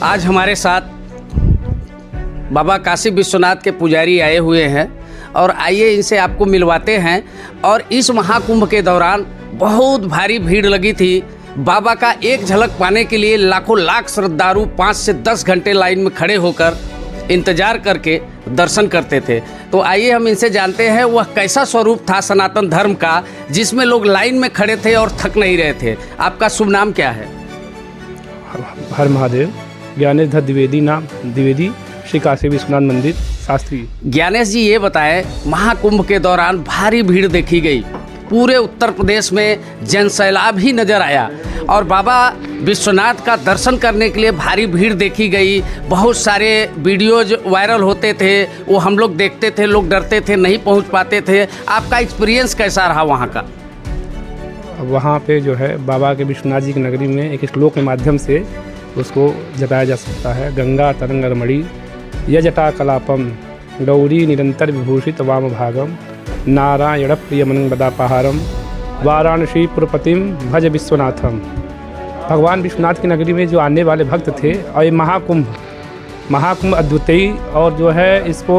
आज हमारे साथ बाबा काशी विश्वनाथ के पुजारी आए हुए हैं और आइए इनसे आपको मिलवाते हैं। और इस महाकुंभ के दौरान बहुत भारी भीड़ लगी थी। बाबा का एक झलक पाने के लिए लाखों लाख श्रद्धालु 5 से 10 घंटे लाइन में खड़े होकर इंतजार करके दर्शन करते थे। तो आइए हम इनसे जानते हैं वह कैसा स्वरूप था सनातन धर्म का, जिसमें लोग लाइन में खड़े थे और थक नहीं रहे थे। आपका शुभ नाम क्या है? हर महादेव। ज्ञानेश धर द्विवेदी, नाम द्विवेदी, श्री काशी विश्वनाथ मंदिर, शास्त्री। ज्ञानेश जी, ये बताएं, महाकुंभ के दौरान भारी भीड़ देखी गई, पूरे उत्तर प्रदेश में जनसैलाब ही नजर आया और बाबा विश्वनाथ का दर्शन करने के लिए भारी भीड़ देखी गई। बहुत सारे वीडियोज वायरल होते थे, वो हम लोग देखते थे, लोग डरते थे, नहीं पहुंच पाते थे। आपका एक्सपीरियंस कैसा रहा वहाँ का? वहाँ पे जो है बाबा के विश्वनाथ जी की नगरी में एक श्लोक के माध्यम से उसको जताया जा सकता है। गंगा तरंग रमणी यजटा कलापम गौरी निरंतर विभूषित वाम भागम नारायण प्रियमनं बदापहारम वाराणसी पुरपतिम भज विश्वनाथम। भगवान विश्वनाथ की नगरी में जो आने वाले भक्त थे, और ये महाकुंभ अद्वितीय और जो है इसको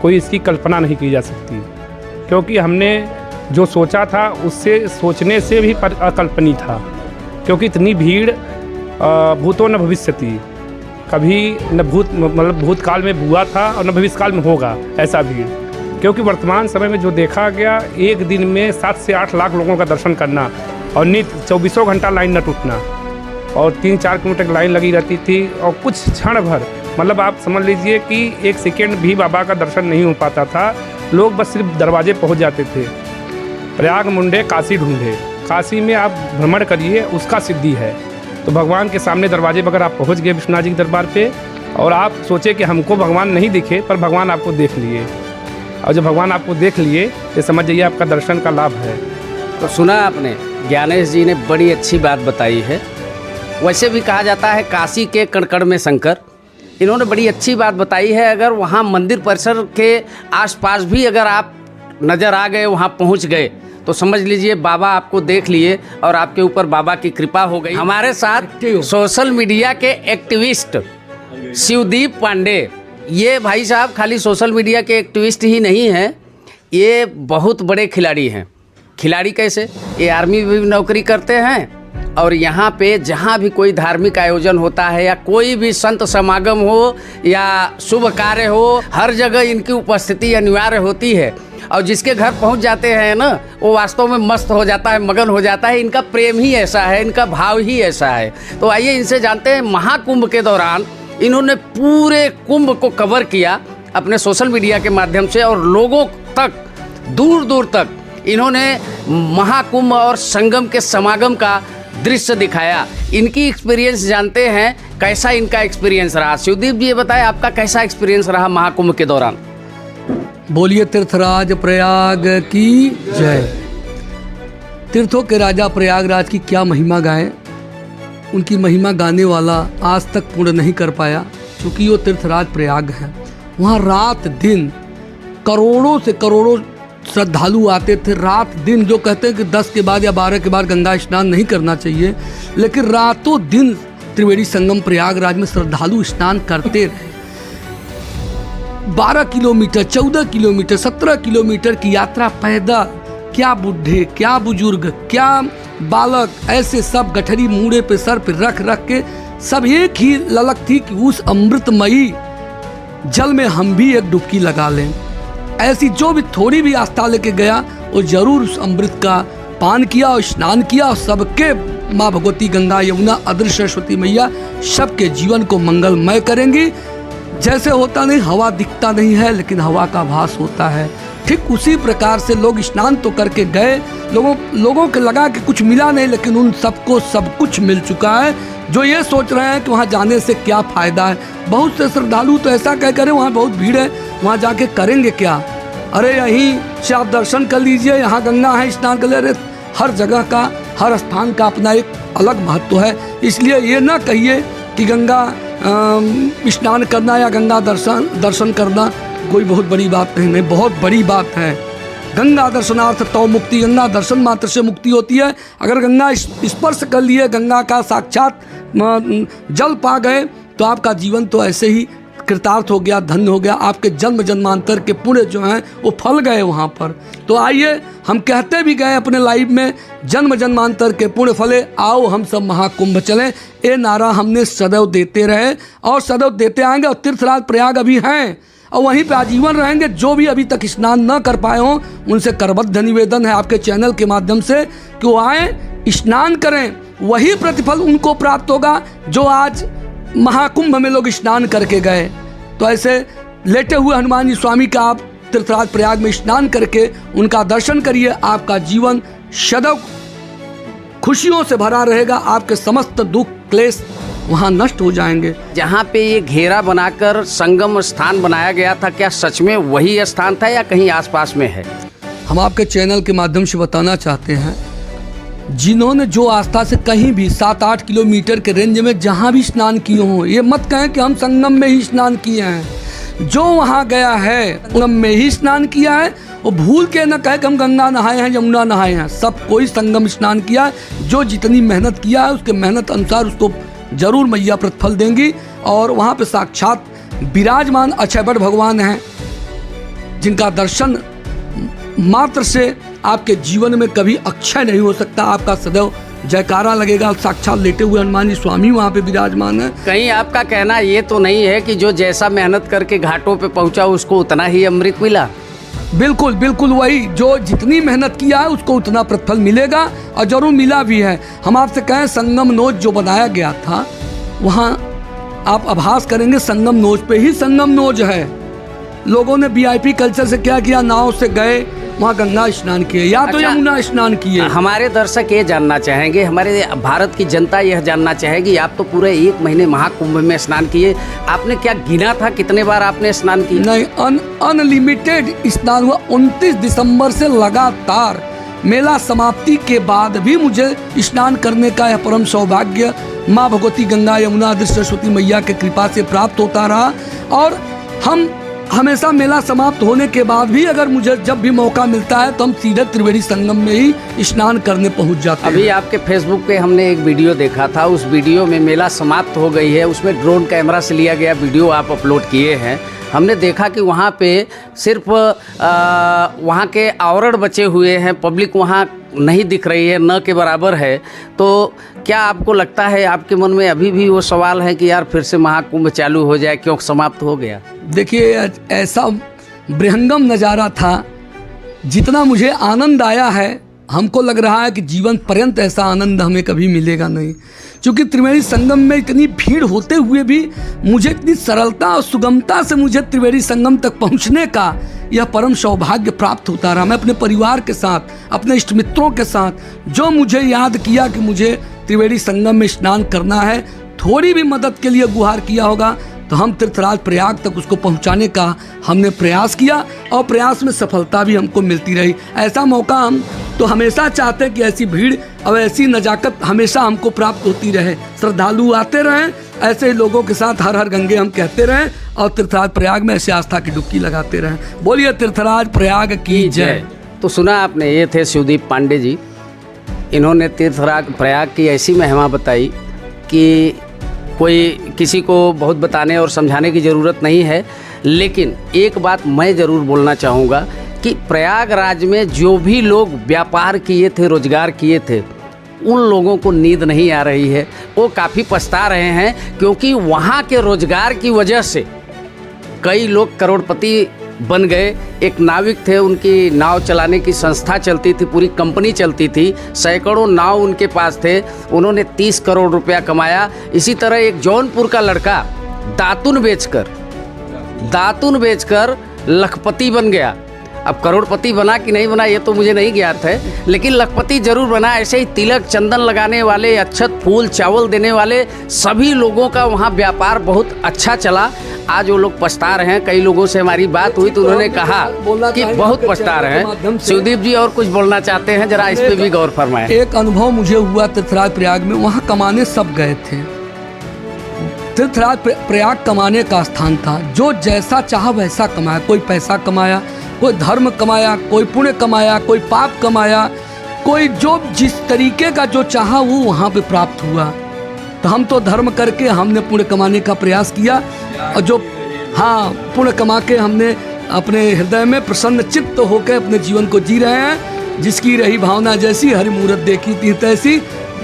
कोई इसकी कल्पना नहीं की जा सकती, क्योंकि हमने जो सोचा था उससे सोचने से भी अकल्पनीय था। क्योंकि इतनी भीड़ भूतो न भविष्यति, कभी न भूतकाल में हुआ था और न भविष्यकाल में होगा ऐसा भीड़। क्योंकि वर्तमान समय में जो देखा गया, एक दिन में 7 से 8 लाख लोगों का दर्शन करना और नित 24 घंटा लाइन न टूटना, और 3-4 किलोमीटर की लाइन लगी रहती थी। और कुछ क्षण भर, मतलब आप समझ लीजिए कि 1 सेकेंड भी बाबा का दर्शन नहीं हो पाता था। लोग बस सिर्फ दरवाजे पहुंच जाते थे। प्रयाग मुंडे काशी ढूंढे, काशी में आप भ्रमण करिए, उसका सिद्धि है। तो भगवान के सामने दरवाजे पर अगर आप पहुँच गए विश्वनाथ जी के दरबार पे, और आप सोचे कि हमको भगवान नहीं दिखे, पर भगवान आपको देख लिए, और जब भगवान आपको देख लिए तो समझ जाइए आपका दर्शन का लाभ है। तो सुना आपने, ज्ञानेश जी ने बड़ी अच्छी बात बताई है। वैसे भी कहा जाता है काशी के कण-कण में शंकर। इन्होंने बड़ी अच्छी बात बताई है। अगर वहाँ मंदिर परिसर के आसपास भी अगर आप नज़र आ गए, वहाँ पहुँच गए, तो समझ लीजिए बाबा आपको देख लिए और आपके ऊपर बाबा की कृपा हो गई। हमारे साथ सोशल मीडिया के एक्टिविस्ट शिवदीप पांडे। ये भाई साहब खाली सोशल मीडिया के एक्टिविस्ट ही नहीं हैं, ये बहुत बड़े खिलाड़ी हैं। खिलाड़ी कैसे? ये आर्मी में भी नौकरी करते हैं, और यहाँ पे जहाँ भी कोई धार्मिक आयोजन होता है या कोई भी संत समागम हो या शुभ कार्य हो, हर जगह इनकी उपस्थिति अनिवार्य होती है। और जिसके घर पहुँच जाते हैं ना, वो वास्तव में मस्त हो जाता है, मगन हो जाता है। इनका प्रेम ही ऐसा है, इनका भाव ही ऐसा है। तो आइए इनसे जानते हैं, महाकुंभ के दौरान इन्होंने पूरे कुंभ को कवर किया अपने सोशल मीडिया के माध्यम से, और लोगों तक दूर दूर तक इन्होंने महाकुंभ और संगम के समागम का दृश्य दिखाया। इनकी एक्सपीरियंस जानते हैं, कैसा इनका एक्सपीरियंस रहा। शिवदीप जी, ये बताएं आपका कैसा एक्सपीरियंस रहा महाकुंभ के दौरान? बोलिए तीर्थराज प्रयाग की जय। तीर्थों के राजा प्रयागराज की क्या महिमा गाएं। उनकी महिमा गाने वाला आज तक पूर्ण नहीं कर पाया, क्योंकि वो तीर्थराज प्रयाग है। वहाँ रात दिन करोड़ों से करोड़ों श्रद्धालु आते थे। रात दिन, जो कहते हैं कि 10 के बाद या 12 के बाद गंगा स्नान नहीं करना चाहिए, लेकिन रातों दिन त्रिवेणी संगम प्रयागराज में श्रद्धालु स्नान करते रहे। 12 किलोमीटर, 14 किलोमीटर, 17 किलोमीटर की यात्रा पैदल। क्या बूढ़े, क्या बुजुर्ग, क्या बालक, ऐसे सब गठरी मूड़े पे सर पे रख रख के सब एक ही ललक थी कि उस अमृतमयी जल में हम भी एक डुबकी लगा लें। ऐसी जो भी थोड़ी भी आस्था लेके गया, वो जरूर उस अमृत का पान किया और स्नान किया। और सबके माँ भगवती गंगा, यमुना, अदृश्य सरस्वती मैया सबके जीवन को मंगलमय करेंगी। जैसे होता नहीं, हवा दिखता नहीं है लेकिन हवा का भास होता है, ठीक उसी प्रकार से लोग स्नान तो करके गए। लोगों को लगा कि कुछ मिला नहीं, लेकिन उन सबको सब कुछ मिल चुका है। जो ये सोच रहे हैं कि वहाँ जाने से क्या फ़ायदा है। बहुत से श्रद्धालु तो ऐसा कह करें वहाँ बहुत भीड़ है, वहाँ जाके करेंगे क्या। अरे यहीं से आप दर्शन कर लीजिए, यहाँ गंगा है, स्नान कर ले। अरे हर जगह का, हर स्थान का अपना एक अलग महत्व है। इसलिए ये ना कहिए कि गंगा स्नान करना या गंगा दर्शन करना कोई बहुत बड़ी बात नहीं, बहुत बड़ी बात है। गंगा दर्शनार्थ तव मुक्ति, गंगा दर्शन मात्र से मुक्ति होती है। अगर गंगा स्पर्श कर लिए, गंगा का साक्षात जल पा गए तो आपका जीवन तो ऐसे ही कृतार्थ हो गया, धन्य हो गया। आपके जन्म जन्मांतर के पुण्य जो हैं वो फल गए वहाँ पर। तो आइए, हम कहते भी गए अपने लाइफ में, जन्म जन्मांतर के पुण्य फले, आओ हम सब महाकुंभ चलें। ये नारा हमने सदैव देते रहे और सदैव देते आएंगे। और तीर्थराज प्रयाग अभी हैं और वहीं पे आजीवन रहेंगे। जो भी अभी तक स्नान न कर पाए हों उनसे करबद्ध निवेदन है आपके चैनल के माध्यम से कि वो आएँ, स्नान करें, वही प्रतिफल उनको प्राप्त होगा जो आज महाकुंभ में लोग स्नान करके गए। तो ऐसे लेटे हुए हनुमान जी स्वामी का आप तीर्थराज प्रयाग में स्नान करके उनका दर्शन करिए। आपका जीवन सदैव खुशियों से भरा रहेगा। आपके समस्त दुख क्लेश वहाँ नष्ट हो जाएंगे। जहाँ पे ये घेरा बनाकर संगम स्थान बनाया गया था, क्या सच में वही स्थान था या कहीं आसपास में है? हम आपके चैनल के माध्यम से बताना चाहते हैं, जिन्होंने जो आस्था से कहीं भी 7-8 किलोमीटर के रेंज में जहाँ भी स्नान किए हों, ये मत कहें कि हम संगम में ही स्नान किए हैं। जो वहाँ गया है संगम में ही स्नान किया है, वो भूल के न कहे कि हम गंगा नहाए हैं, यमुना नहाए हैं। सब कोई संगम स्नान किया है। जो जितनी मेहनत किया है उसके मेहनत अनुसार उसको जरूर मैया प्रतिफल देंगी। और वहाँ पे साक्षात विराजमान अक्षयवट भगवान हैं, जिनका दर्शन मात्र से आपके जीवन में कभी अक्षय नहीं हो सकता। आपका सदैव जयकारा लगेगा। साक्षात लेटे हुए हनुमान जी स्वामी वहाँ पे विराजमान है। कहीं आपका कहना ये तो नहीं है कि जो जैसा मेहनत करके घाटों पे पहुंचा उसको उतना ही अमृत मिला? बिल्कुल बिल्कुल वही, जो जितनी मेहनत किया है उसको उतना प्रतिफल मिलेगा और जरूर मिला भी है। हम आपसे कहें, संगम नोज जो बनाया गया था वहाँ आप आभास करेंगे संगम नोज पे ही संगम नोज है। लोगों ने VIP कल्चर से क्या किया, नाव से गए, वहाँ गंगा स्नान किए या तो यमुना स्नान किए। हमारे दर्शक ये जानना चाहेंगे, हमारे भारत की जनता यह जानना चाहेगी, आप तो पूरे 1 महीने महाकुंभ में स्नान किए, आपने क्या गिना था कितने बार आपने स्नान किया? नहीं, अनलिमिटेड स्नान हुआ। 29 दिसंबर से लगातार मेला समाप्ति के बाद भी मुझे स्नान करने का यह परम सौभाग्य माँ भगवती गंगा यमुना आदि सरस्वती मैया के कृपा से प्राप्त होता रहा। और हम हमेशा मेला समाप्त होने के बाद भी अगर मुझे जब भी मौका मिलता है तो हम सीधे त्रिवेणी संगम में ही स्नान करने पहुंच जाते हैं। अभी आपके फेसबुक पे हमने एक वीडियो देखा था, उस वीडियो में मेला समाप्त हो गई है, उसमें ड्रोन कैमरा से लिया गया वीडियो आप अपलोड किए हैं। हमने देखा कि वहाँ पे सिर्फ वहाँ के आवरण बचे हुए हैं, पब्लिक वहाँ नहीं दिख रही है, न के बराबर है। तो क्या आपको लगता है, आपके मन में अभी भी वो सवाल है कि यार फिर से महाकुंभ चालू हो जाए, क्यों समाप्त हो गया? देखिए, ऐसा बृहंगम नज़ारा था, जितना मुझे आनंद आया है हमको लग रहा है कि जीवन पर्यंत ऐसा आनंद हमें कभी मिलेगा नहीं। क्योंकि त्रिवेणी संगम में इतनी भीड़ होते हुए भी मुझे इतनी सरलता और सुगमता से मुझे त्रिवेणी संगम तक पहुंचने का यह परम सौभाग्य प्राप्त होता रहा। मैं अपने परिवार के साथ, अपने इष्ट मित्रों के साथ, जो मुझे याद किया कि मुझे त्रिवेणी संगम में स्नान करना है, थोड़ी भी मदद के लिए गुहार किया होगा तो हम तीर्थराज प्रयाग तक उसको पहुंचाने का हमने प्रयास किया और प्रयास में सफलता भी हमको मिलती रही। ऐसा मौका हम तो हमेशा चाहते हैं कि ऐसी भीड़ और ऐसी नजाकत हमेशा हमको प्राप्त होती रहे, श्रद्धालु आते रहें, ऐसे ही लोगों के साथ हर हर गंगे हम कहते रहें और तीर्थराज प्रयाग में ऐसे आस्था की डुबकी लगाते रहें। बोलिए तीर्थराज प्रयाग की जय। तो सुना आपने, ये थे शिवदीप पांडे जी। इन्होंने तीर्थराज प्रयाग की ऐसी महिमा बताई कि कोई किसी को बहुत बताने और समझाने की ज़रूरत नहीं है। लेकिन एक बात मैं ज़रूर बोलना चाहूँगा कि प्रयागराज में जो भी लोग व्यापार किए थे, रोजगार किए थे, उन लोगों को नींद नहीं आ रही है। वो काफ़ी पछता रहे हैं, क्योंकि वहाँ के रोजगार की वजह से कई लोग करोड़पति बन गए। एक नाविक थे, उनकी नाव चलाने की संस्था चलती थी, पूरी कंपनी चलती थी, सैकड़ों नाव उनके पास थे, उन्होंने 30 करोड़ रुपया कमाया। इसी तरह एक जौनपुर का लड़का दातुन बेचकर लखपति बन गया। अब करोड़पति बना कि नहीं बना ये तो मुझे नहीं ज्ञात है, लेकिन लखपति जरूर बना। ऐसे ही तिलक चंदन लगाने वाले, अक्षत फूल चावल देने वाले सभी लोगों का वहाँ व्यापार बहुत अच्छा चला। आज वो लोग पछता रहे हैं। कई लोगों से हमारी बात हुई तो उन्होंने कहा कि बहुत पछता रहे हैं। शिवदीप जी और कुछ बोलना चाहते हैं, जरा इस पे भी गौर फरमाएं। एक अनुभव मुझे हुआ तीर्थराज प्रयाग में, वहाँ कमाने सब गए थे। तीर्थराज प्रयाग कमाने का स्थान था, जो जैसा चाहा वैसा कमाया। कोई पैसा कमाया, कोई धर्म कमाया, कोई पुण्य कमाया, कोई पाप कमाया, कोई जो जिस तरीके का जो चाहा वो वहाँ पे प्राप्त हुआ। तो हम तो धर्म करके हमने पुण्य कमाने का प्रयास किया, और जो हाँ पुण्य कमा के हमने अपने हृदय में प्रसन्न चित्त होकर अपने जीवन को जी रहे हैं। जिसकी रही भावना जैसी, हरि मूरत देखी थी तैसी।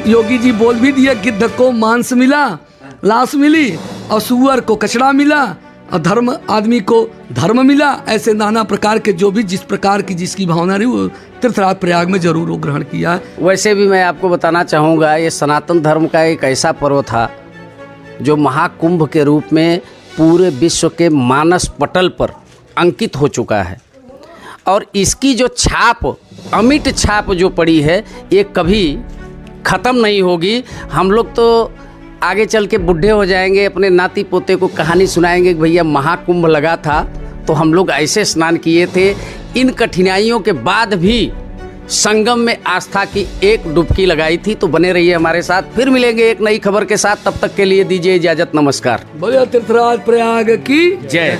योगी जी बोल भी दिए, गिद्ध को मांस मिला, लाश मिली, और सुअर को कचड़ा मिला, और धर्म आदमी को धर्म मिला। ऐसे नाना प्रकार के जो भी जिस प्रकार की जिसकी भावना रही वो तीर्थराज प्रयाग में जरूर वो ग्रहण किया है। वैसे भी मैं आपको बताना चाहूँगा, ये सनातन धर्म का एक ऐसा पर्व था जो महाकुंभ के रूप में पूरे विश्व के मानस पटल पर अंकित हो चुका है, और इसकी जो छाप, अमिट छाप जो पड़ी है, ये कभी ख़त्म नहीं होगी। हम लोग तो आगे चल के बूढ़े हो जाएंगे, अपने नाती पोते को कहानी सुनाएंगे कि भैया महाकुंभ लगा था तो हम लोग ऐसे स्नान किए थे। इन कठिनाइयों के बाद भी संगम में आस्था की एक डुबकी लगाई थी। तो बने रहिए हमारे साथ, फिर मिलेंगे एक नई खबर के साथ। तब तक के लिए दीजिए इजाज़त, नमस्कार। बोलिए तीर्थराज प्रयाग की जय।